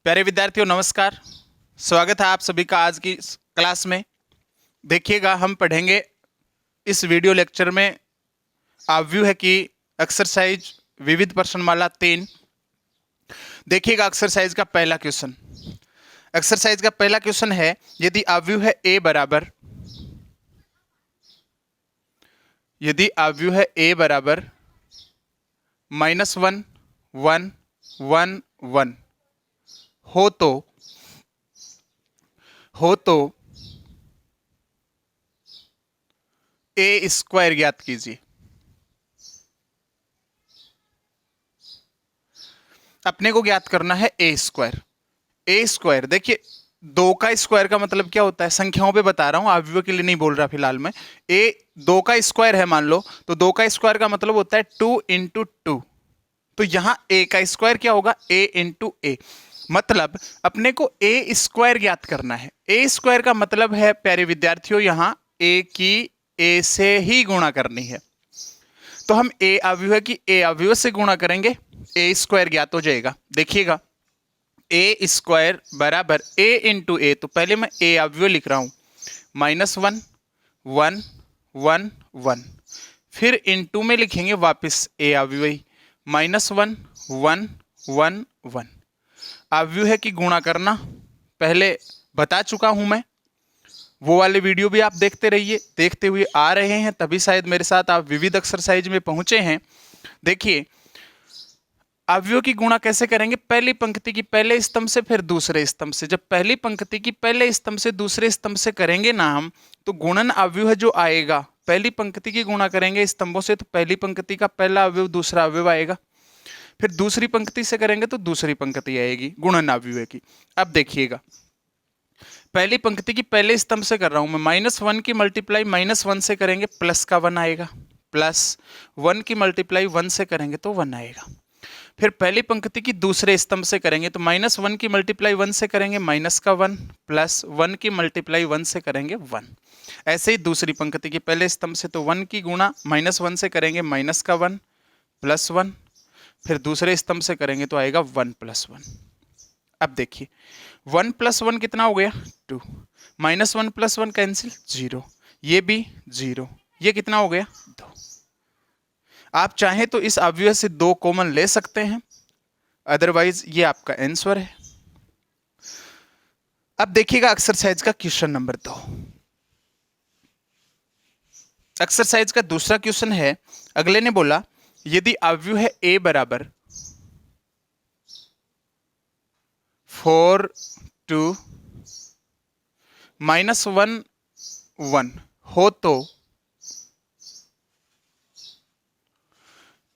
प्यारे विद्यार्थियों नमस्कार। स्वागत है आप सभी का आज की इस क्लास में। देखिएगा हम पढ़ेंगे इस वीडियो लेक्चर में आव्यूह है कि एक्सरसाइज विविध प्रश्नमाला 3। देखिएगा एक्सरसाइज का पहला क्वेश्चन। एक्सरसाइज का पहला क्वेश्चन है, यदि आव्यूह है a बराबर -1 1 1 1 हो तो ए स्क्वायर ज्ञात कीजिए। अपने को ज्ञात करना है ए स्क्वायर। देखिए, दो का स्क्वायर का मतलब क्या होता है, संख्याओं पे बता रहा हूं, आव्यूह के लिए नहीं बोल रहा फिलहाल मैं। ए दो का स्क्वायर है मान लो, तो दो का स्क्वायर का मतलब होता है 2 इंटू 2। तो यहां ए का स्क्वायर क्या होगा, ए इंटू ए। मतलब अपने को ए स्क्वायर ज्ञात करना है। ए स्क्वायर का मतलब है प्यारे विद्यार्थियों, यहां ए की ए से ही गुणा करनी है। तो हम ए अवयव की ए अवयव से गुणा करेंगे, ए स्क्वायर ज्ञात हो जाएगा। देखिएगा, ए स्क्वायर बराबर ए इंटू ए। तो पहले मैं ए अवयव लिख रहा हूं, -1 1 1 1। फिर इंटू में लिखेंगे वापस ए अवयव, -1 1 1 1। अवयव की गुणा करना पहले बता चुका हूं मैं, वो वाले वीडियो भी आप देखते रहिए, देखते हुए आ रहे हैं तभी शायद मेरे साथ आप विविध एक्सरसाइज में पहुंचे हैं। देखिए, अवयव की गुणा कैसे करेंगे, पहली पंक्ति की पहले स्तंभ से फिर दूसरे स्तंभ से। जब पहली पंक्ति की पहले स्तंभ से दूसरे स्तंभ से करेंगे ना हम, तो गुणन अवयव जो आएगा, पहली पंक्ति की गुणा करेंगे स्तंभों से, तो पहली पंक्ति का पहला अवयव दूसरा अवयव आएगा। फिर दूसरी पंक्ति से करेंगे तो दूसरी पंक्ति आएगी गुणन अवयव की। अब देखिएगा, पहली पंक्ति की पहले स्तंभ से कर रहा हूं मैं, -1 की मल्टीप्लाई -1 से करेंगे प्लस का 1 आएगा, +1 की मल्टीप्लाई 1 से करेंगे तो 1 आएगा। फिर पहली पंक्ति की दूसरे स्तंभ से करेंगे तो -1 की मल्टीप्लाई 1 से करेंगे माइनस का 1, +1 की मल्टीप्लाई 1 से करेंगे 1। ऐसे ही दूसरी पंक्ति की पहले स्तंभ से तो 1 की गुणा -1 से करेंगे माइनस का 1 +1। फिर दूसरे स्तंभ से करेंगे तो आएगा 1 + 1। अब देखिए, 1 + 1 कितना हो गया, 2। -1 + 1 कैंसिल, 0। ये भी 0, ये कितना हो गया, 2। आप चाहें तो इस अवयव से 2 कॉमन ले सकते हैं, अदरवाइज ये आपका आंसर है। अब देखिएगा एक्सरसाइज का क्वेश्चन नंबर 2। एक्सरसाइज का दूसरा क्वेश्चन है, अगले ने बोला, यदि अवयव है a बराबर 4 2 -1 1 हो तो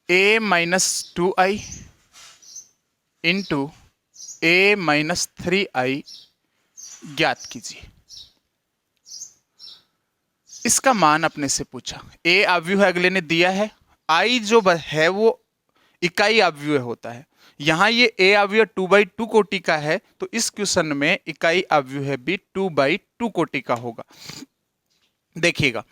a - 2i into a - 3i ज्ञात कीजिए। इसका मान अपने से पूछा, a अवयव अगले ने दिया है, i जो है वो इकाई अवयव होता है। यहां ये a अवयव 2/2 कोटि का है, तो इस क्वेश्चन में इकाई अवयव भी 2/2 कोटि का होगा। देखिएगा,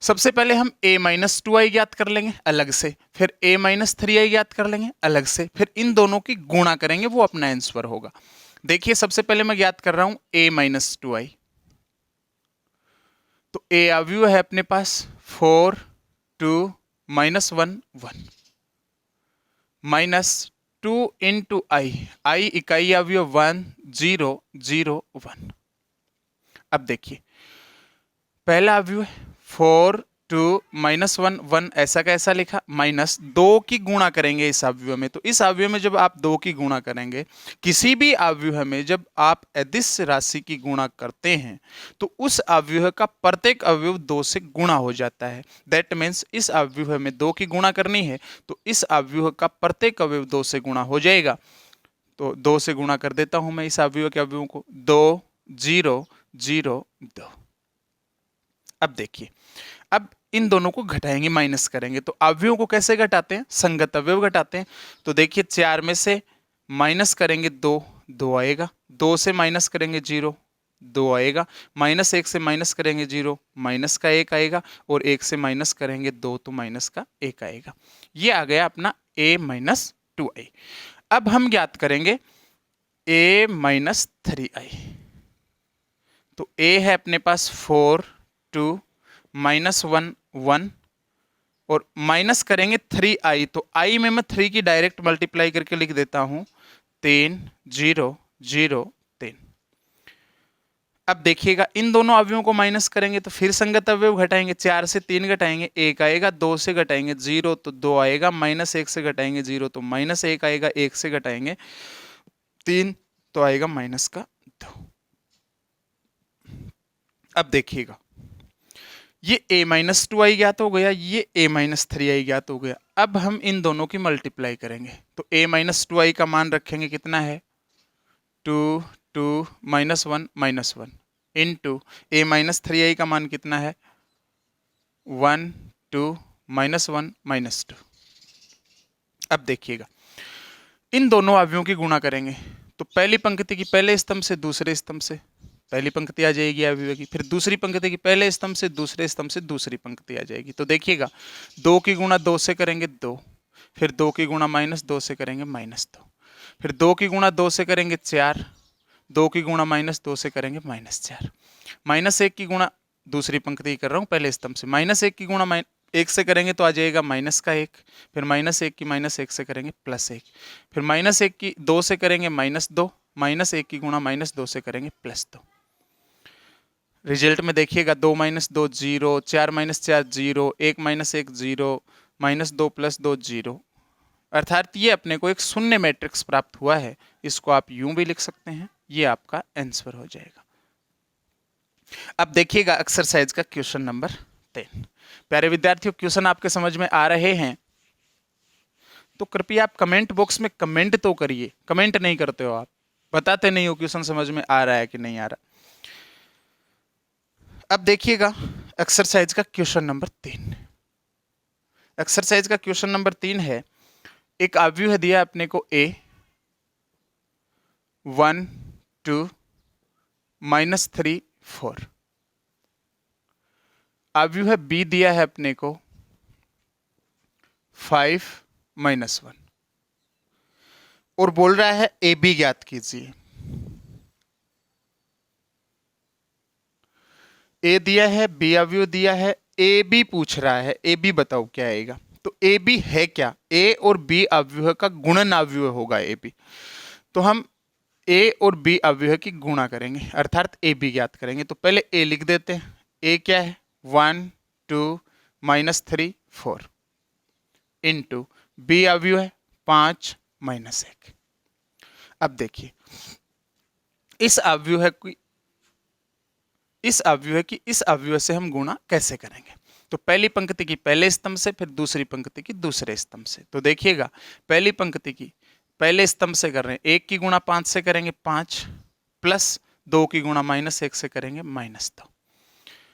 सबसे पहले हम a - 2i ज्ञात कर लेंगे अलग से, फिर a - 3i ज्ञात कर लेंगे अलग से, फिर इन दोनों की गुणा करेंगे, वो अपना आंसर होगा। देखिए, सबसे पहले मैं ज्ञात कर रहा हूं a - 2i। तो a अवयव है अपने पास 4 2 -1 1 -2 इंटू i इकाई अवयव 1 0 0 1। अब देखिए, पहला अवयव है 4 2 -1 1, ऐसा कैसा लिखा, -2 की गुणा करेंगे इस अवयव में। तो इस अवयव में जब आप 2 की गुणा करेंगे, किसी भी अवयव में जब आप अदिश राशि की गुणा करते हैं, तो उस अवयव का प्रत्येक अवयव 2 से गुणा हो जाता है। दैट मीन्स इस अवयव में 2 की गुणा करनी है, तो इस अवयव का प्रत्येक अवयव 2 से गुणा हो जाएगा। तो 2 से गुणा कर देता हूं मैं इस अवयव के अवयवों को, 2 0 0 2। अब देखिए, अब इन दोनों को घटाएंगे, माइनस करेंगे। तो अवयवों को कैसे घटाते हैं, संगत अवयव घटाते हैं। तो देखिए, 4 में से माइनस करेंगे 2 2 आएगा, 2 से माइनस करेंगे 0 2 आएगा, -1 से माइनस करेंगे 0 माइनस का 1 आएगा, और 1 से माइनस करेंगे 2 तो माइनस का 1 आएगा। ये आ गया अपना a - 2i। अब हम ज्ञात करेंगे a माइनस 3i। तो a है अपने पास 4 2 माइनस 1 1 और माइनस करेंगे 3i, तो i में मैं 3 की डायरेक्ट मल्टीप्लाई करके लिख देता हूं 3 0 0 3। अब देखिएगा इन दोनों अवयवों को माइनस करेंगे तो फिर संगत अवयव घटाएंगे, 4 से 3 घटाएंगे 1 आएगा, 2 से घटाएंगे 0 तो 2 आएगा, माइनस 1 से घटाएंगे 0 तो माइनस 1 आएगा, 1 से घटाएंगे 3 तो आएगा माइनस का 2। अब देखिएगा ये a माइनस 2i ज्ञात हो गया, ये a माइनस 3i ज्ञात हो गया। अब हम इन दोनों की मल्टीप्लाई करेंगे तो a माइनस 2i का मान रखेंगे कितना है 2 2 minus 1 into a minus 3i का मान कितना है 1 2 माइनस 1 माइनस 2। अब देखिएगा इन दोनों अवयवों की गुणा करेंगे तो पहली पंक्ति की पहले स्तंभ से दूसरे स्तंभ से पहली पंक्ति आ जाएगी अवयव की, फिर दूसरी पंक्ति की पहले स्तंभ से दूसरे स्तंभ से दूसरी पंक्ति आ जाएगी। तो देखिएगा 2 की गुणा 2 से करेंगे 2, फिर 2 की गुणा माइनस 2 से करेंगे माइनस 2, फिर 2 की गुणा 2 से करेंगे 4, 2 की गुणा माइनस 2 से करेंगे माइनस 4, माइनस 1 की गुणा दूसरी पंक्ति कर रहा हूँ पहले स्तंभ से, माइनस 1 की गुणा 1 से करेंगे तो आ जाएगा माइनस का 1, फिर माइनस 1 की माइनस 1 से करेंगे प्लस 1, फिर माइनस 1 की 2 से करेंगे माइनस 2, माइनस 1 की गुणा माइनस 2 से करेंगे प्लस 2। रिजल्ट में देखिएगा 2 minus 2 0, 4 minus 4 0, 1 minus 1 0, minus 2 plus 2 0, अर्थात ये अपने को एक शून्य मैट्रिक्स प्राप्त हुआ है। इसको आप यूं भी लिख सकते हैं, ये आपका आंसर हो जाएगा। अब देखिएगा एक्सरसाइज का क्वेश्चन नंबर 10। प्यारे विद्यार्थियों क्वेश्चन आपके समझ में आ रहे हैं तो कृपया आप कमेंट बॉक्स में कमेंट तो करिए, कमेंट नहीं करते हो आप, बताते नहीं हो क्वेश्चन समझ में आ रहा है कि नहीं आ रहा। अब देखिएगा एक्सरसाइज का क्वेश्चन नंबर 3। एक्सरसाइज का क्वेश्चन नंबर 3 है, एक अवयव है दिया अपने को a 1 2 माइनस 3 4, अवयव है b दिया है अपने को 5 माइनस 1 और बोल रहा है ए बी ज्ञात कीजिए। ए दिया है, बी अवयव दिया है, ए बी पूछ रहा है, ए बी बताओ क्या आएगा। तो ए बी है क्या, ए और बी अवयव का गुणन अवयव होगा ए बी। तो हम ए और बी अवयव की गुणा करेंगे अर्थात ए बी ज्ञात करेंगे। तो पहले ए लिख देते हैं, ए क्या है 1 2 माइनस 3 4 इंटू बी अवयव है 5 माइनस 1। अब देखिए इस अवयव है कि इस अवयव से हम गुणा कैसे करेंगे। तो पहली पंक्ति की पहले स्तंभ से, फिर दूसरी पंक्ति की दूसरे स्तंभ से। तो देखिएगा पहली पंक्ति की पहले स्तंभ से कर रहे हैं, 1 की गुणा 5 से करेंगे 5 प्लस 2 की गुणा माइनस 1 से करेंगे माइनस 2,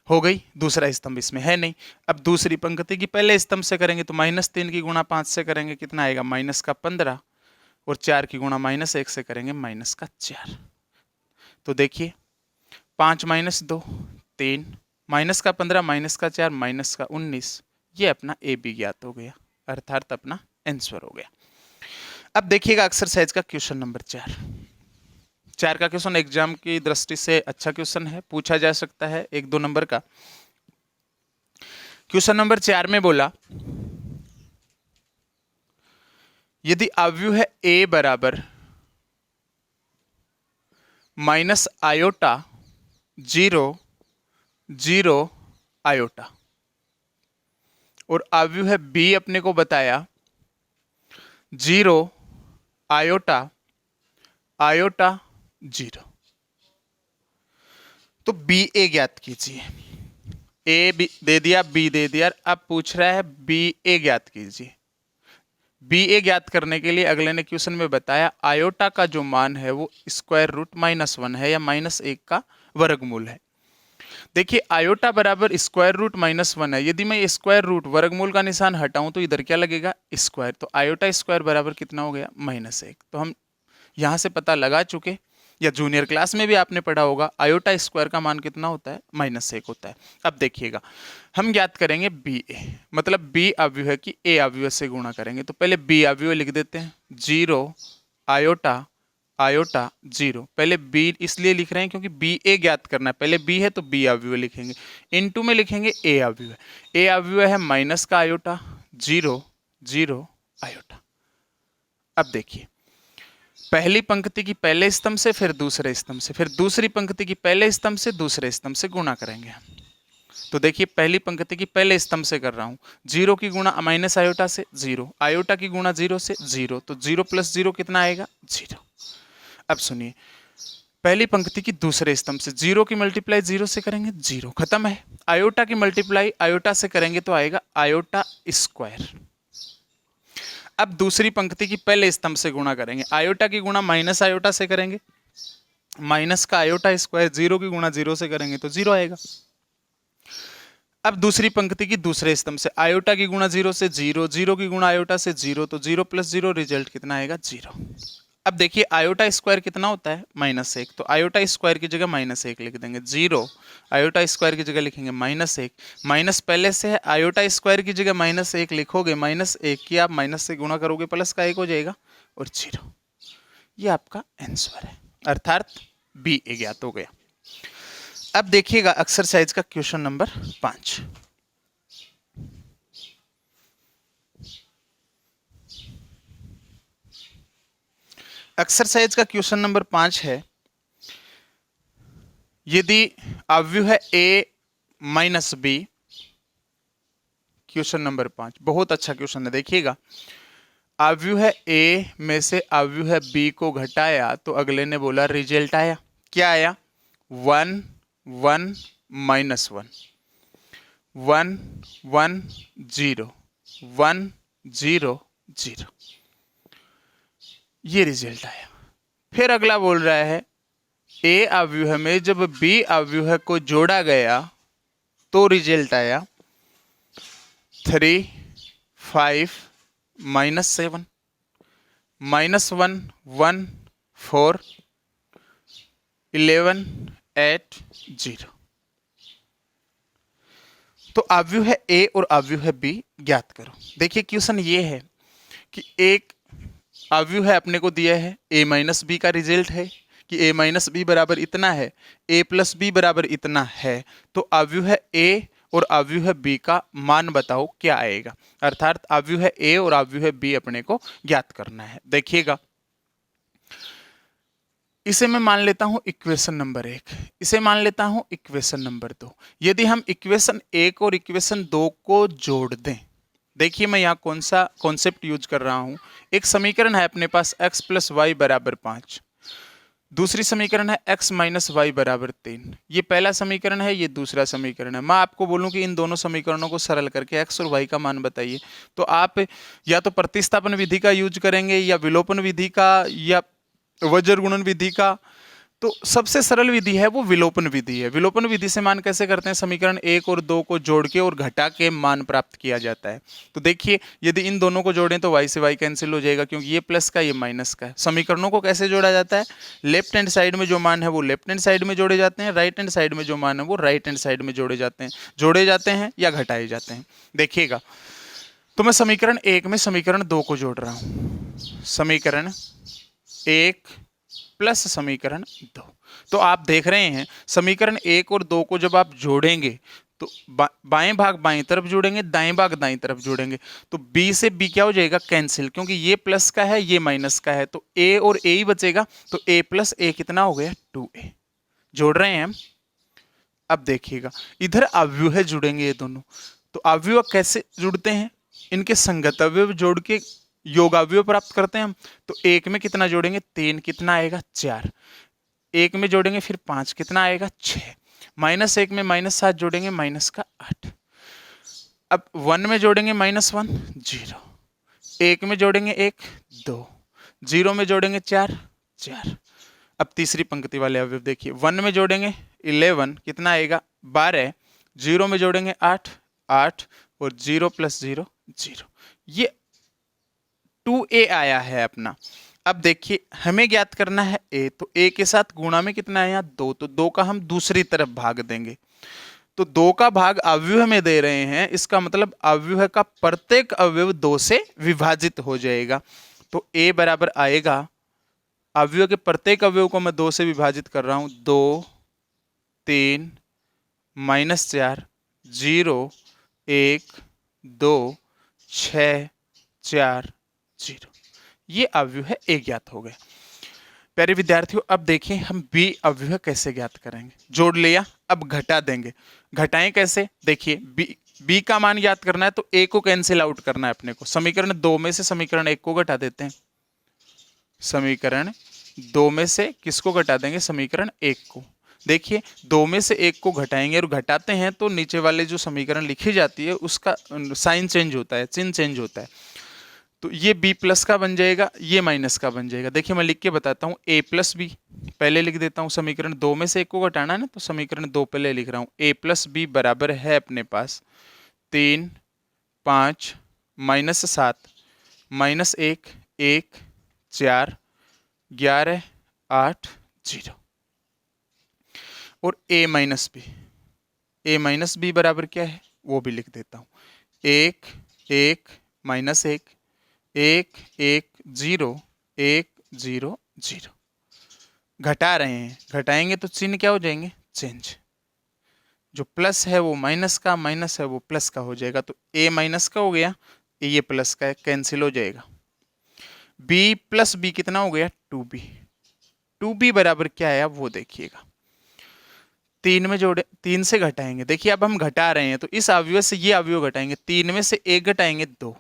हो गई। दूसरा स्तंभ इसमें है नहीं। अब दूसरी पंक्ति की पहले स्तंभ से करेंगे तो माइनस 3 की गुणा 5 से करेंगे कितना आएगा माइनस का 15 और 4 की गुणा माइनस 1 से करेंगे माइनस का 4। तो देखिए 5 माइनस 2 3 माइनस का 15 माइनस का 4 माइनस का 19, ये अपना ए बी ज्ञात हो गया अर्थात अपना आंसर हो गया। अब देखिएगा एक्सरसाइज का क्वेश्चन नंबर 4 का क्वेश्चन एग्जाम की दृष्टि से अच्छा क्वेश्चन है, पूछा जा सकता है 1-2 नंबर का। क्वेश्चन नंबर 4 में बोला यदि अवयव है a बराबर माइनस आयोटा 0 0 आयोटा और अवयव है b अपने को बताया 0 आयोटा आयोटा 0, तो बी ए ज्ञात कीजिए। ए बी दे दिया, बी दे दिया, अब पूछ रहा है बी ए ज्ञात कीजिए। बी ए ज्ञात करने के लिए अगले ने क्वेश्चन में बताया आयोटा का जो मान है वो स्क्वायर रूट -1 है या -1 का वर्गमूल है। देखिए आयोटा बराबर स्क्वायर रूट -1 है, यदि मैं स्क्वायर रूट वर्गमूल का निशान हटाऊं तो इधर क्या लगेगा स्क्वायर, तो आयोटा स्क्वायर बराबर कितना हो गया -1। तो हम यहां से पता लगा चुके, या जूनियर क्लास में भी आपने पढ़ा होगा आयोटा स्क्वायर का मान कितना होता है -1 होता है। अब देखिएगा हम ज्ञात करेंगे बी ए, मतलब बी अवयव है कि ए अवयव से गुणा करेंगे। तो पहले बी अवयव लिख देते हैं 0 आयोटा आयोटा 0। पहले बी इसलिए लिख रहे हैं क्योंकि बी ए ज्ञात करना है, पहले बी है तो बी अवयव लिखेंगे, इनटू में लिखेंगे ए अवयव। ए अवयव है माइनस का आयोटा 0 0 आयोटा। अब देखिए पहली पंक्ति की पहले स्तंभ से, फिर दूसरे स्तंभ से, फिर दूसरी पंक्ति की पहले स्तंभ से दूसरे स्तंभ से गुणा करेंगे हम। तो देखिए पहली पंक्ति की पहले स्तंभ से कर रहा हूं, 0 की गुणा माइनस आयोटा से 0, आयोटा की गुणा 0 से 0, तो 0 प्लस 0 कितना आएगा 0। अब सुनिए पहली पंक्ति की दूसरे स्तंभ से 0 की मल्टीप्लाई 0 से करेंगे 0, खत्म है। आयोटा की मल्टीप्लाई आयोटा से करेंगे तो आएगा आयोटा स्क्वायर। अब दूसरी पंक्ति की पहले स्तंभ से गुणा करेंगे, आयोटा की गुणा माइनस आयोटा से करेंगे, माइनस का आयोटा स्क्वायर, 0 की गुणा 0 से करेंगे तो 0 आएगा। अब दूसरी पंक्ति की दूसरे स्तंभ से आयोटा की गुणा 0 से 0, 0 की गुणा आयोटा से 0, तो 0 प्लस 0 रिजल्ट कितना आएगा 0। अब देखिए आयोटा स्क्वायर कितना होता है -1, तो आयोटा स्क्वायर की जगह -1 लिख देंगे, 0 आयोटा स्क्वायर की जगह लिखेंगे -1, माइनस पहले से है, आयोटा स्क्वायर की जगह -1 लिखोगे, -1 की आप माइनस से गुणा करोगे प्लस का 1 हो जाएगा और 0। ये आपका आंसर है, अर्थात बी ए ज्ञात हो गया। अब देखिएगा एक्सरसाइज का क्वेश्चन नंबर 5। एक्सरसाइज का क्वेश्चन नंबर 5 है, यदि अवयव है a minus B, question number 5 बहुत अच्छा क्वेश्चन है, देखिएगा अवयव है a में से अवयव है b को घटाया तो अगले ने बोला रिजल्ट आया, क्या आया 1 1 -1 1 1 0 1 0 0, ये रिजल्ट आया। फिर अगला बोल रहा है ए अवयव में जब बी अवयव को जोड़ा गया तो रिजल्ट आया 3 5 -7 -1 1 4 11 8 0। तो अवयव है ए और अवयव है बी ज्ञात करो। देखिए क्वेश्चन ये है कि एक अवयव है अपने को दिया है a माइनस बी का रिजल्ट है कि a माइनस बी बराबर इतना है, a प्लस बी बराबर इतना है, तो अवयव है a और अवयव है b का मान बताओ क्या आएगा, अर्थात अवयव है a और अवयव है b अपने को ज्ञात करना है। देखिएगा इसे मैं मान लेता हूं इक्वेशन नंबर 1, इसे मान लेता हूं इक्वेशन नंबर 2। यदि हम इक्वेशन 1 और इक्वेशन 2 को जोड़ दें, देखिए मैं यहाँ कौन सा कॉन्सेप्ट यूज कर रहा हूँ। एक समीकरण है अपने पास x प्लस वाई बराबर 5, दूसरी समीकरण है x माइनस वाई बराबर 3, ये पहला समीकरण है, ये दूसरा समीकरण है। मैं आपको बोलूं कि इन दोनों समीकरणों को सरल करके x और y का मान बताइए, तो आप या तो प्रतिस्थापन विधि का यूज करेंगे या विलोपन विधि का या वज्र गुणन विधि का, तो सबसे सरल विधि है वो विलोपन विधि है। विलोपन विधि से मान कैसे करते हैं, समीकरण 1 और 2 को जोड़ के और घटा के मान प्राप्त किया जाता है। तो देखिए यदि इन दोनों को जोड़ें तो y से y कैंसिल हो जाएगा, क्योंकि ये प्लस का ये माइनस का है। समीकरणों को कैसे जोड़ा जाता है, लेफ्ट हैंड साइड में जो मान है वो लेफ्ट हैंड साइड में जोड़े जाते हैं, राइट हैंड साइड में जो मान है वो राइट हैंड साइड में जोड़े जाते हैं या घटाए जाते हैं। देखिएगा तो मैं समीकरण 1 में समीकरण 2 को जोड़ रहा हूँ, समीकरण 1 प्लस समीकरण 2। तो आप देख रहे हैं समीकरण 1 और 2 को जब आप जोड़ेंगे तो बाएं भाग बाएं तरफ जोड़ेंगे, दाएं भाग दाएं तरफ जोड़ेंगे, तो b से b क्या हो जाएगा कैंसिल, क्योंकि ये प्लस का है ये माइनस का है, तो a और a ही बचेगा, तो a प्लस a कितना हो गया 2a। जोड़ रहे हैं हम। अब देखिएगा इधर अवयव है जुड़ेंगे ये दोनों, तो अवयव कैसे जुड़ते हैं, इनके संगत अवयव जोड़ के योग अवयव प्राप्त करते हैं हम। तो 1 में कितना जोड़ेंगे 3, कितना आएगा 4, 1 में जोड़ेंगे फिर 5, कितना आएगा 6, -1 में -7 जोड़ेंगे माइनस का 8। अब 1 में जोड़ेंगे -1 0, 1 में जोड़ेंगे 1 2, 0 में जोड़ेंगे 4 4। अब तीसरी पंक्ति वाले अवयव देखिए, 1 में जोड़ेंगे 11, कितना आएगा 12, 0 में जोड़ेंगे 8 8 और 0 प्लस 0 0, ये 2a आया है अपना। अब देखिए हमें ज्ञात करना है a, तो a के साथ गुणा में कितना आया 2, तो 2 का हम दूसरी तरफ भाग देंगे, तो 2 का भाग अवयव में दे रहे हैं, इसका मतलब अवयव का प्रत्येक अवयव 2 से विभाजित हो जाएगा। तो a बराबर आएगा अवयव के प्रत्येक अवयव को मैं 2 से विभाजित कर रहा हूं। 2, 3, -4, 0, 1, 2, 6, 4, 0। ये अवयव है ए ज्ञात हो गया। प्यारे विद्यार्थियों, अब देखिए हम बी अवयव कैसे ज्ञात करेंगे। जोड़ लिया, अब घटा देंगे। घटाएं कैसे? देखिए बी का मान ज्ञात करना है तो ए को कैंसिल आउट करना है अपने को। समीकरण 2 में से समीकरण 1 को घटा देते हैं। समीकरण 2 में से किसको घटा देंगे? समीकरण 1 को। देखिए 2 में से 1 को घटाएंगे और घटाते हैं तो नीचे वाले जो समीकरण लिखी जाती है उसका साइन चेंज होता है, चिन्ह चेंज होता है। तो ये b प्लस का बन जाएगा, ये माइनस का बन जाएगा। देखिए मैं लिख के बताता हूँ, a प्लस बी पहले लिख देता हूँ। समीकरण 2 में से 1 को घटाना है ना, तो समीकरण 2 पहले लिख रहा हूँ। a प्लस बी बराबर है अपने पास 3, 5, -7, -1, 1, 4, 11, 8, 0। और a माइनस बी बराबर क्या है वो भी लिख देता हूँ। 1, 1, -1, 1, 1, 0, 1, 0, 0। घटा रहे हैं, घटाएंगे तो चिन्ह क्या हो जाएंगे? चेंज। जो प्लस है वो माइनस का, माइनस है वो प्लस का हो जाएगा। तो a माइनस का हो गया, ये प्लस का है, कैंसिल हो जाएगा। b प्लस बी कितना हो गया? 2b। 2b बराबर क्या है अब वो देखिएगा। 3 में जोड़े, 3 से घटाएंगे। देखिए अब हम घटा रहे हैं तो इस अवयव से ये अवयव घटाएंगे। 3 में से 1 घटाएंगे 2,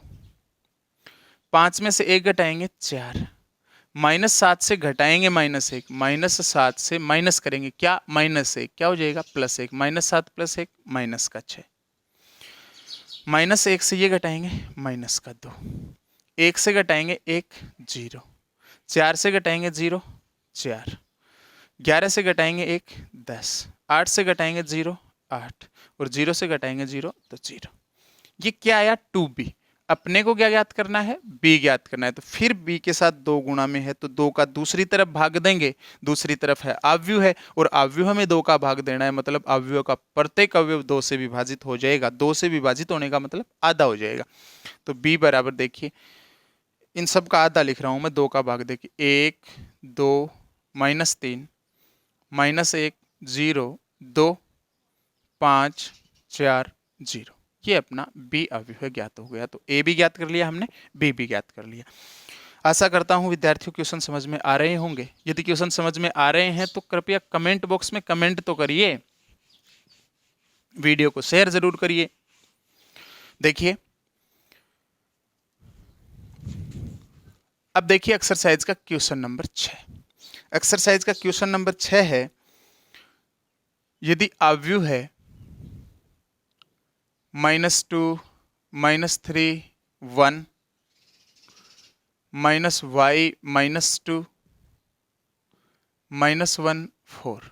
5 में से 1 घटाएंगे 4, -7 से घटाएंगे -1, -7 से माइनस करेंगे क्या? -1, क्या हो जाएगा? +1, -7 + 1 माइनस का 6, -1 से ये घटाएंगे -2, 1 से घटाएंगे 1, 0, 4 से घटाएंगे 0, 4, 11 से घटाएंगे 1, 10, 8 से घटाएंगे 0, 8, और 0 से घटाएंगे 0 तो 0। ये क्या आया? 2b। अपने को क्या ज्ञात करना है? b ज्ञात करना है। तो फिर b के साथ 2 गुणा में है तो 2 का दूसरी तरफ भाग देंगे। दूसरी तरफ है अवयव है और अवयव हमें 2 का भाग देना है, मतलब अवयव का प्रत्येक अवयव 2 से विभाजित हो जाएगा। 2 से विभाजित होने का मतलब आधा हो जाएगा। तो b बराबर देखिए इन सब का आधा लिख रहा हूं मैं, 2 का भाग। देखिए 1, 2, -3, -1, 0, 2, 5, 4, 0। ये अपना बी अवयव ज्ञात हो गया। तो ए भी ज्ञात कर लिया हमने, बी भी ज्ञात कर लिया। आशा करता हूं विद्यार्थियों क्वेश्चन समझ में आ रहे होंगे। यदि क्वेश्चन समझ में आ रहे हैं तो कृपया कमेंट बॉक्स में कमेंट तो करिए, वीडियो को शेयर जरूर करिए। देखिए अब देखिए एक्सरसाइज का क्वेश्चन नंबर 6। एक्सरसाइज का क्वेश्चन नंबर 6 है, यदि अवयव है -2, -3, 1, -y, -2, -1, 4,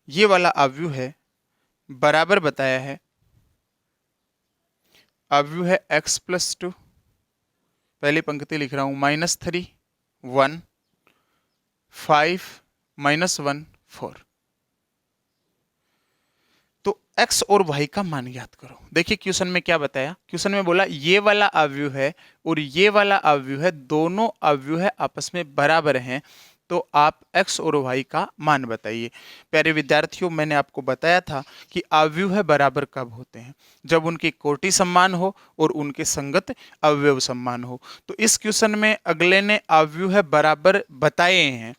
ये वाला अवयव है, बराबर बताया है। अवयव है x + 2, पहली पंक्ति लिख रहा हूं, -3, 1, 5, -1, 4। तो x और y का मान ज्ञात करो। देखिए क्वेश्चन में क्या बताया, क्वेश्चन में बोला ये वाला अवयव है और ये वाला अवयव है, दोनों अवयव है आपस में बराबर हैं, तो आप x और y का मान बताइए। प्यारे विद्यार्थियों, मैंने आपको बताया था कि अवयव है बराबर कब होते हैं? जब उनकी कोटि समान हो और उनके संगत अवयव समान हो। तो इस क्वेश्चन में अगले ने अवयव है बराबर बताए हैं,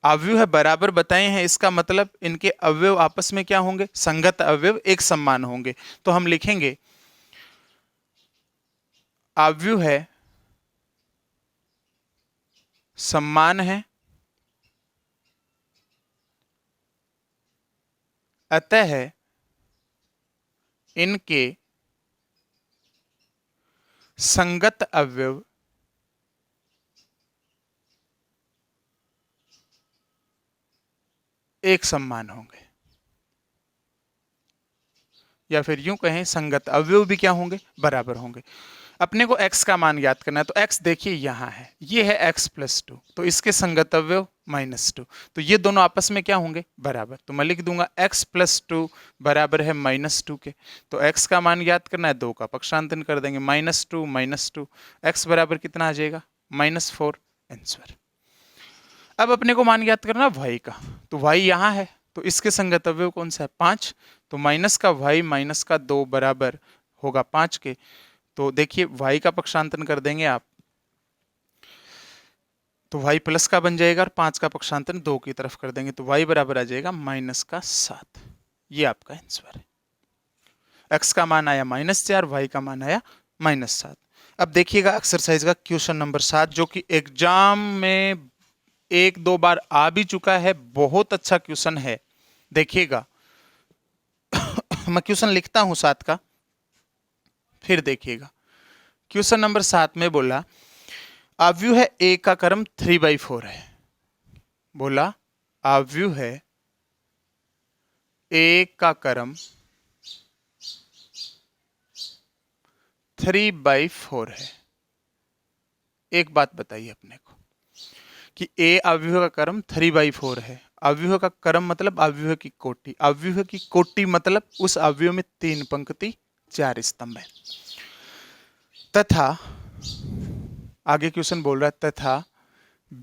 अवयव है बराबर बताए हैं, इसका मतलब इनके अवयव आपस में क्या होंगे? संगत अवयव, एक समान होंगे। तो हम लिखेंगे अवयव है समान है, अतः इनके संगत अवयव एक समान होंगे, या फिर यूं कहें संगत अवयव भी क्या होंगे? बराबर होंगे। अपने को x का मान ज्ञात करना है, तो x देखिए यहां है, ये है x + 2, तो इसके संगत अवयव -2, तो ये दोनों आपस में क्या होंगे? बराबर। तो मैं लिख दूंगा x + 2 बराबर है -2 के। तो x का मान ज्ञात करना है, 2 का पक्षांतरण कर देंगे, -2, -2, x बराबर कितना आ जाएगा? -4 आंसर। अब अपने को मान ज्ञात करना y का, तो y यहाँ है, तो इसके संगत अवयव कौन सा है 5, तो माइनस का y माइनस का 2 बराबर होगा 5 के। तो देखिए y का पक्षांतन कर देंगे आप, तो y प्लस का बन जाएगा और 5 का पक्षांतन 2 की तरफ कर देंगे, तो y बराबर आ जाएगा माइनस का 7। ये आपका आंसर है। x का मान आया -4, y का मान आया -7। अब देखिएगा एक्सरसाइज का क्वेश्चन नंबर 7, जो कि एग्जाम में 1-2 बार आ भी चुका है, बहुत अच्छा क्वेश्चन है। देखिएगा मैं क्वेश्चन लिखता हूं 7 का, फिर देखिएगा। क्वेश्चन नंबर 7 में बोला आव्यूह है a का क्रम 3/4 है। बोला आव्यूह है a का क्रम 3/4 है। एक बात बताइए अपने को कि a अव्यूह का क्रम 3/4 है। अव्यूह का क्रम मतलब अव्यूह की कोटि, अव्यूह की कोटि मतलब उस अव्यूह में 3 पंक्ति 4 स्तंभ है। तथा आगे क्वेश्चन बोल रहा है तथा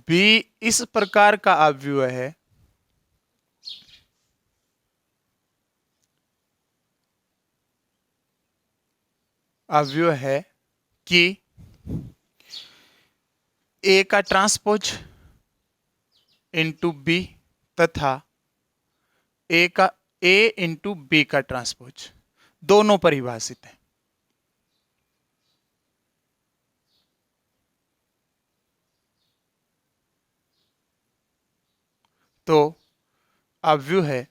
b इस प्रकार का अव्यूह है कि a का ट्रांसपोज इंटू बी तथा a इंटू बी का ट्रांसपोज दोनों परिभाषित है। तो अव्यूह है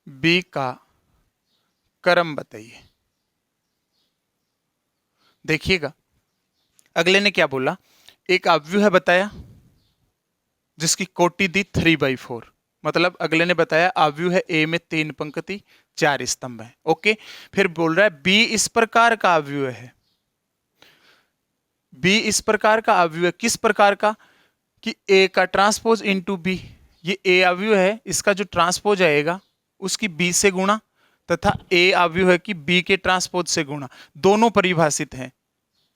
बी का क्रम बताइए। देखिएगा अगले ने क्या बोला, एक अव्यूह है बताया जिसकी कोटि दी 3/4, मतलब अगले ने बताया अव्यूह है ए में 3 पंक्ति 4 स्तंभ है। ओके, फिर बोल रहा है बी इस प्रकार का अव्यूह है। बी इस प्रकार का अव्यूह है, किस प्रकार का कि ए का ट्रांसपोज इंटू बी, ये ए अव्यूह है, इसका जो ट्रांसपोज आएगा उसकी बी से गुणा, तथा ए अव्यूह है कि बी के ट्रांसपोज से गुणा, दोनों परिभाषित हैं।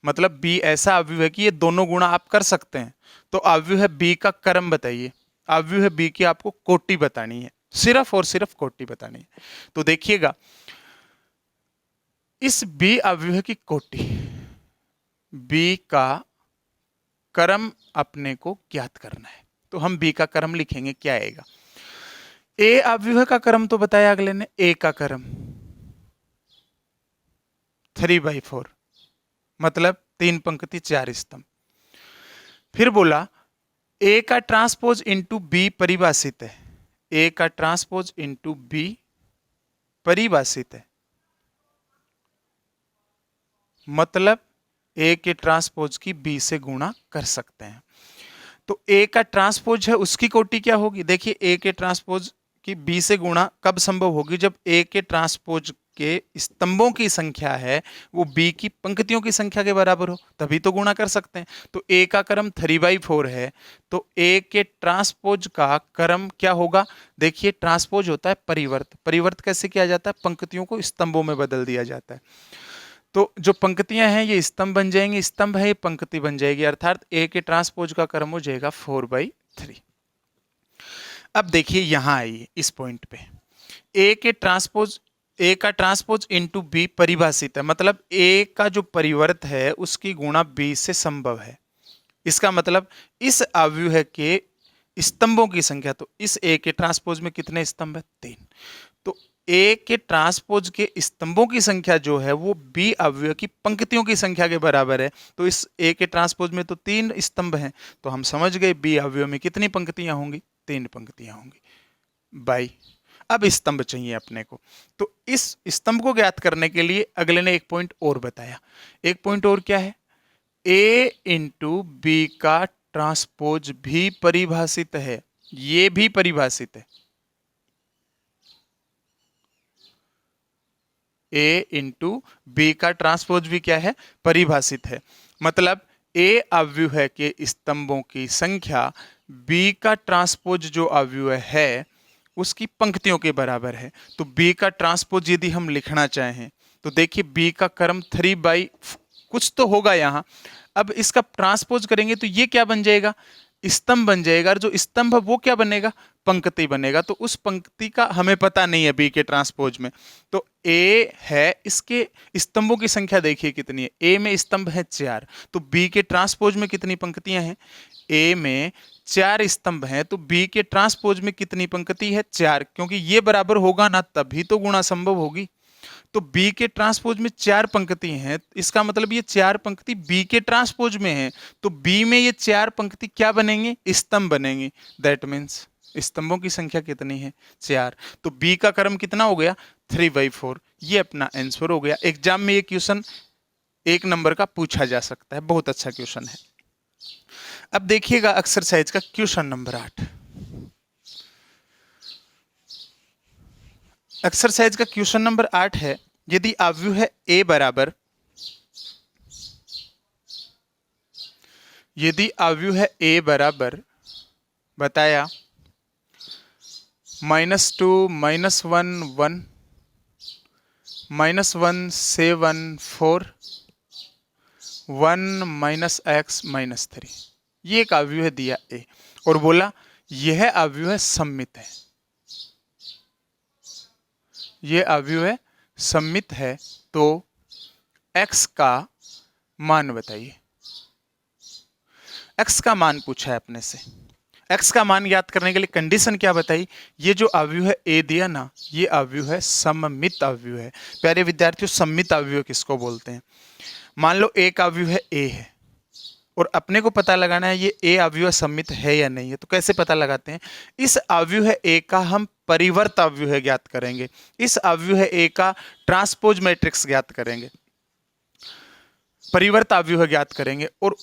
मतलब बी ऐसा अव्यूह है कि ये दोनों गुणा आप कर सकते हैं। तो अव्यूह है बी का क्रम बताइए, अव्यूह है बी की आपको कोटि बतानी है, सिर्फ और सिर्फ कोटि बतानी है। तो देखिएगा इस बी अव्यूह की कोटि, बी का क्रम अपने को ज्ञात करना है। तो हम बी का क्रम लिखेंगे, क्या आएगा, ए अव्यूह का क्रम तो बताया अगले ने, ए का क्रम 3/4 मतलब 3 पंक्ति 4 स्तंभ। फिर बोला ए का ट्रांसपोज इंटू बी परिभाषित है, ए का ट्रांसपोज इंटू बी परिभाषित है, मतलब ए के ट्रांसपोज की बी से गुणा कर सकते हैं। तो ए का ट्रांसपोज है उसकी कोटि क्या होगी, देखिए ए के ट्रांसपोज की बी से गुणा कब संभव होगी, जब ए के ट्रांसपोज के स्तंभों की संख्या है वो बी की पंक्तियों की संख्या के बराबर हो, तभी तो गुणा कर सकते हैं। तो ए का क्रम 3/4 है, तो ए के ट्रांसपोज का क्रम क्या होगा, देखिए ट्रांसपोज होता है परिवर्त, परिवर्त कैसे किया जाता है, पंक्तियों को स्तंभों में बदल दिया जाता है। तो जो पंक्तियां हैं ये स्तंभ बन जाएंगे, स्तंभ है ये पंक्ति बन जाएगी, अर्थात ए के ट्रांसपोज का क्रम हो जाएगा 4/3। अब देखिए यहां आइए इस पॉइंट पे, ए के ट्रांसपोज, ए का ट्रांसपोज इंटू बी परिभाषित है, मतलब ए का जो परिवर्त है उसकी गुणा बी से संभव है। इसका मतलब इस अव्यूह के स्तंभों की संख्या, तो इस ए के ट्रांसपोज में कितने स्तंभ है 3, तो ए के ट्रांसपोज के स्तंभों की संख्या जो है वो बी अव्यूह की पंक्तियों की संख्या के बराबर है। तो इस ए के ट्रांसपोज में तो 3 स्तंभ हैं, तो हम समझ गए बी अव्यूह में कितनी पंक्तियां होंगी, 3 पंक्तियां होंगी बाई। अब स्तंभ चाहिए अपने को, तो इस स्तंभ को ज्ञात करने के लिए अगले ने एक पॉइंट और बताया। एक पॉइंट और क्या है, ए इंटू बी का ट्रांसपोज भी परिभाषित है, ये भी परिभाषित है, ए इंटू बी का ट्रांसपोज भी क्या है, परिभाषित है। मतलब ए अव्यूह के स्तंभों की संख्या बी का ट्रांसपोज जो अव्यूह है उसकी पंक्तियों के बराबर है। तो बी का ट्रांसपोज यदि हम लिखना चाहें तो देखिए बी का क्रम 3 कुछ तो होगा यहाँ, अब इसका ट्रांसपोज करेंगे तो ये क्या बन जाएगा, स्तंभ बन जाएगा, और जो स्तंभ है वो क्या बनेगा, पंक्ति बनेगा। तो उस पंक्ति का हमें पता नहीं है बी के ट्रांसपोज में। तो ए है, इसके स्तंभों की संख्या देखिए कितनी है, ए में स्तंभ है 4, तो बी के ट्रांसपोज में कितनी पंक्तियां हैं, ए में 4 स्तंभ हैं, तो बी के ट्रांसपोज में कितनी पंक्ति है, 4, क्योंकि ये बराबर होगा ना तभी तो गुणा संभव होगी। तो बी के ट्रांसपोज में 4 पंक्ति हैं, इसका मतलब ये 4 पंक्ति बी के ट्रांसपोज में है, तो बी में ये 4 पंक्ति क्या बनेंगे, स्तंभ बनेंगे। दैट मीन्स स्तंभों की संख्या कितनी है, 4। तो बी का क्रम कितना हो गया, 3/4। ये अपना आंसर हो गया। एग्जाम में ये क्वेश्चन 1 नंबर का पूछा जा सकता है, बहुत अच्छा क्वेश्चन है। अब देखिएगा एक्सरसाइज का क्वेश्चन नंबर 8। एक्सरसाइज का क्वेश्चन नंबर 8 है, यदि आव्यूह है ए बराबर, यदि आव्यूह है ए बराबर बताया -2 -1 1 -1 7 4 1 -x -3, ये एक आव्यूह दिया ए और बोला यह आव्यूह सममित है, यह आव्यूह सममित है, तो x का मान बताइए। x का मान पूछा है अपने से। x का मान ज्ञात करने के लिए कंडीशन क्या बताई, ये जो आव्यूह है a दिया ना, ये आव्यूह है सममित आव्यूह है। प्यारे विद्यार्थियों, सममित आव्यूह किसको बोलते हैं। मान लो एक आव्यूह है a है और अपने को पता लगाना है ये a आव्यूह सममित है या नहीं है। तो कैसे पता लगाते हैं, इस आव्यूह a का हम परिवर्त आव्यूह ज्ञात करेंगे, इस आव्यूह a का ट्रांसपोज मैट्रिक्स ज्ञात करेंगे, परिवर्त आव्यूह ज्ञात करेंगे, और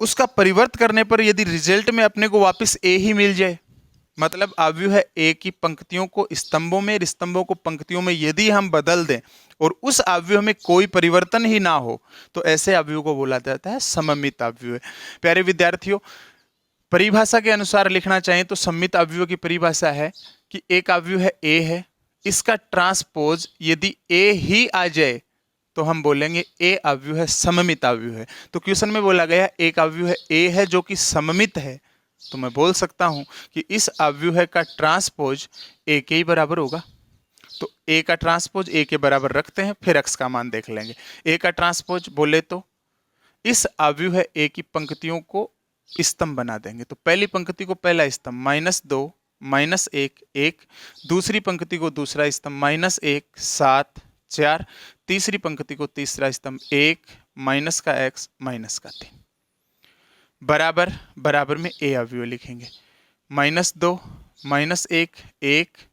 उसका परिवर्त करने पर यदि रिजल्ट में अपने को वापस a ही मिल जाए, मतलब आव्यूह a की पंक्तियों को स्तंभों में, स्तंभों को पंक्तियों में यदि हम बदल दें और उस आव्यूह में कोई परिवर्तन ही ना हो, तो ऐसे आव्यूह को बोला जाता है सममित आव्यूह। प्यारे विद्यार्थियों, परिभाषा के अनुसार लिखना चाहें तो सममित आव्यूह की परिभाषा है कि एक आव्यूह a है, इसका ट्रांसपोज यदि a ही आ जाए तो हम बोलेंगे ए आव्यूह है सममित आव्यूह है। तो क्वेश्चन में बोला गया एक आव्यूह ए है जो कि सममित है, तो मैं बोल सकता हूं कि इस आव्यूह का ट्रांसपोज ए के ही बराबर होगा। तो ए का ट्रांसपोज ए के बराबर रखते हैं, फिर एक्स का मान देख लेंगे। ए का ट्रांसपोज बोले तो इस आव्यूह ए की पंक्तियों को स्तंभ बना देंगे। तो पहली पंक्ति को पहला स्तंभ -2 -1 1, दूसरी पंक्ति को दूसरा स्तंभ -1 7 4, तीसरी पंक्ति को तीसरा स्तंभ 1 माइनस का x माइनस का 3, बराबर बराबर में ए आव्यूह लिखेंगे। -2 -1 1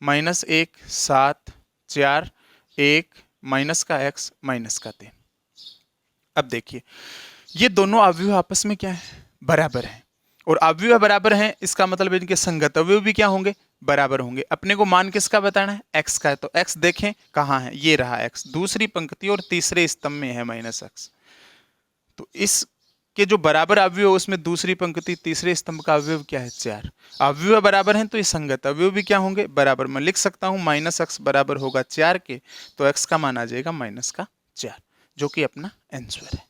-1 7 4 1 माइनस का x माइनस का 3। अब देखिए ये दोनों आव्यूह आपस में क्या है, बराबर हैं, और आव्यूह बराबर हैं इसका मतलब इनके संगत अवयव भी क्या होंगे, बराबर होंगे। अपने को मान किसका बताना है, x का है, तो x देखें कहाँ है, ये रहा x, दूसरी पंक्ति और तीसरे स्तंभ में है -x। तो इसके जो बराबर अवयव उसमें दूसरी पंक्ति तीसरे स्तंभ का अवयव क्या है, 4। अवयव बराबर हैं तो ये संगत अवयव भी क्या होंगे, बराबर। मैं लिख सकता हूँ -x बराबर होगा 4 के, तो x का मान आ जाएगा -4, जो कि अपना आंसर है।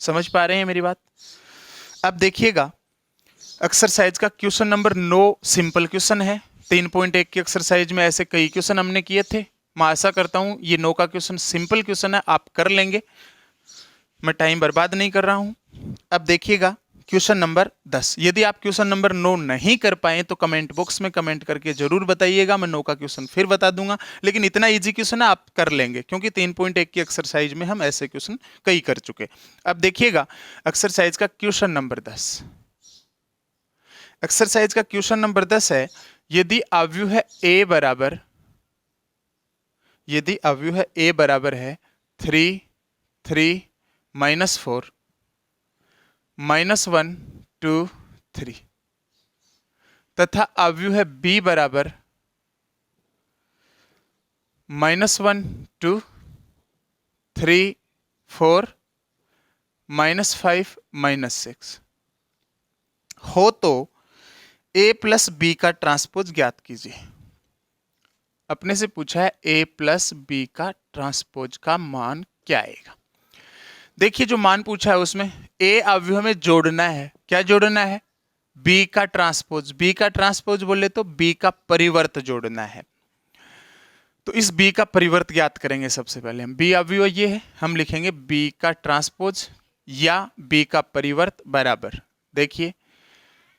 समझ पा रहे हैं मेरी बात। अब देखिएगा एक्सरसाइज का क्वेश्चन नंबर 9 सिंपल क्वेश्चन है। 3.1 की एक्सरसाइज में ऐसे कई क्वेश्चन हमने किए थे। मैं आशा करता हूं ये 9 का क्वेश्चन सिंपल क्वेश्चन है, आप कर लेंगे, मैं टाइम बर्बाद नहीं कर रहा हूं। अब देखिएगा क्वेश्चन नंबर 10। यदि आप क्वेश्चन नंबर 9 नहीं कर पाए तो कमेंट बॉक्स में कमेंट करके जरूर बताइएगा, मैं 9 का क्वेश्चन फिर बता दूंगा। लेकिन इतना इजी क्वेश्चन है, आप कर लेंगे, क्योंकि 3.1 की एक्सरसाइज में हम ऐसे क्वेश्चन कई कर चुके। अब देखिएगा एक्सरसाइज का क्वेश्चन नंबर 10। एक्सरसाइज का क्वेश्चन नंबर 10 है, यदि आव्यूह है a बराबर, यदि आव्यूह है a बराबर है 3 3 -4 -1 2 3 तथा आव्यूह है b बराबर -1 2 3 4 -5 -6 हो, तो a प्लस बी का ट्रांसपोज ज्ञात कीजिए। अपने से पूछा है a प्लस बी का ट्रांसपोज का मान क्या आएगा। देखिए जो मान पूछा है उसमें a आव्यूह में जोड़ना है, क्या जोड़ना है, बी का ट्रांसपोज, बी का ट्रांसपोज बोले तो बी का परिवर्त जोड़ना है। तो इस बी का परिवर्त ज्ञात करेंगे। सबसे पहले हम बी अवयव ये है, हम लिखेंगे बी का ट्रांसपोज या बी का परिवर्त बराबर, देखिए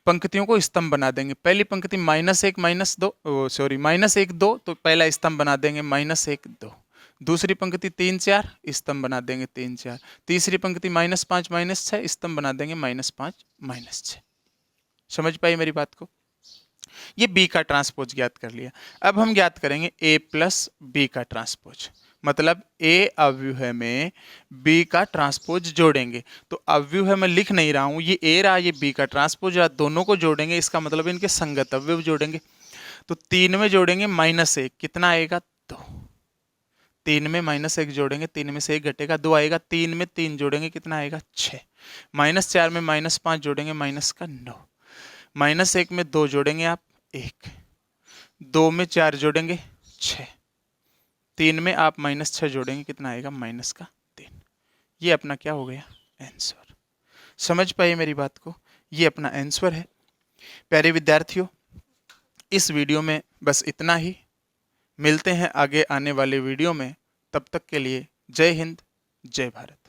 पंक्तियों को स्तंभ बना देंगे। पहली पंक्ति -1 -2 सॉरी -1 2, तो पहला स्तंभ बना देंगे -1 2। दूसरी पंक्ति 3 4, स्तंभ बना देंगे 3 4। तीसरी पंक्ति -5 -6, स्तंभ बना देंगे -5 -6। समझ पाई मेरी बात को? ये बी का ट्रांसपोज ज्ञात कर लिया। अब हम ज्ञात करेंगे ए प्लस बी का ट्रांसपोज, मतलब ए अव्यूह में बी का ट्रांसपोज जोड़ेंगे। तो अव्यूह मैं लिख नहीं रहा हूं, ये ए रहा, ये बी का ट्रांसपोज रहा, दोनों को जोड़ेंगे, इसका मतलब इनके संगत अव्यव जोड़ेंगे। तो 3 में जोड़ेंगे -1, कितना आएगा 2। 3 में -1 जोड़ेंगे, 3 में से 1 घटेगा 2 आएगा। 3 में 3 जोड़ेंगे, कितना आएगा 6। -4 में -5 जोड़ेंगे, -9। -1 में 2 जोड़ेंगे आप 1, 2 में 4 जोड़ेंगे 6, 3 में आप -6 जोड़ेंगे, कितना आएगा -3। ये अपना क्या हो गया आंसर। समझ पाए मेरी बात को? ये अपना आंसर है। प्यारे विद्यार्थियों, इस वीडियो में बस इतना ही। मिलते हैं आगे आने वाले वीडियो में। तब तक के लिए जय हिंद, जय भारत।